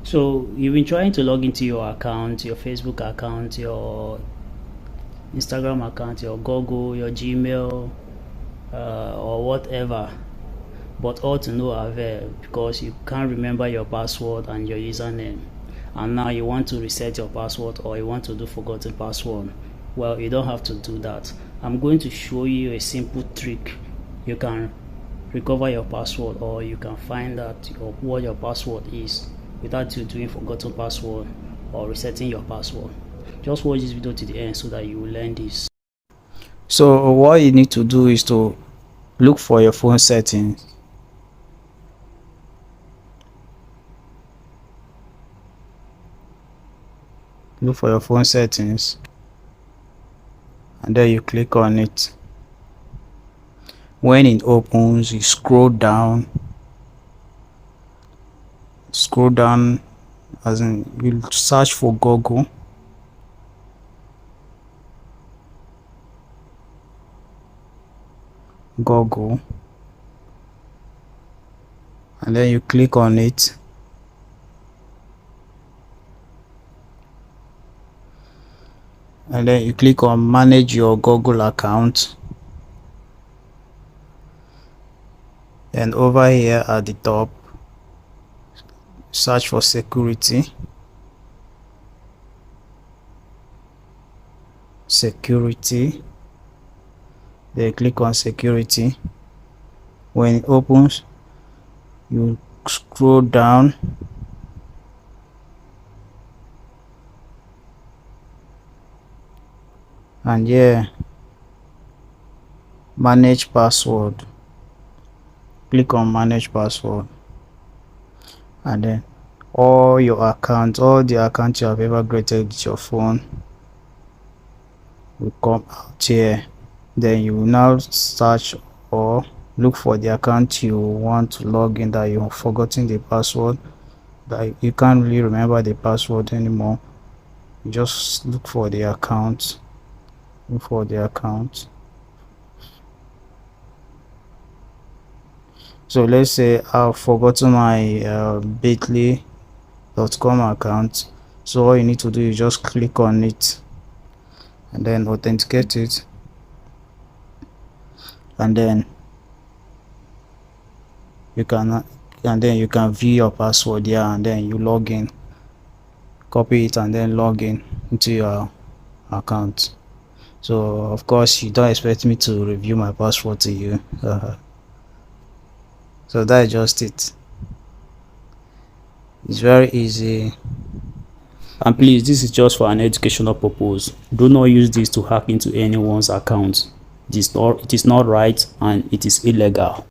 So you've been trying to log into your account, your Facebook account, your Instagram account, your Google, your Gmail, or whatever, but all to no avail because you can't remember your password and your username, and now you want to reset your password or you want to do forgotten password. Well, you don't have to do that. I'm going to show you a simple trick. You can recover your password, or you can find out what your password is without you doing forgotten password or resetting your password. Just watch this video to the end so that you will learn this. So what you need to do is to look for your phone settings. Look for your phone settings and then you click on it. When it opens, you scroll down as in you search for Google. And then you click on it. And then you click on manage your Google account, and over here at the top search for security. Then click on security. When it opens, you scroll down and manage password. Click on manage password, and then all the accounts you have ever created with your phone will come out here. Then you will now search or look for the account you want to log in that you've forgotten the password, that you can't really remember the password anymore. You just look for the account. So let's say I've forgotten my bit.ly.com account. So all you need to do is just click on it and then authenticate it, and then you can view your password here, and then you log in, copy it, and then log in into your account. So of course you don't expect me to review my password to you. So that's just it. It's very easy. And please, this is just for an educational purpose. Do not use this to hack into anyone's account. It is not right and it is illegal.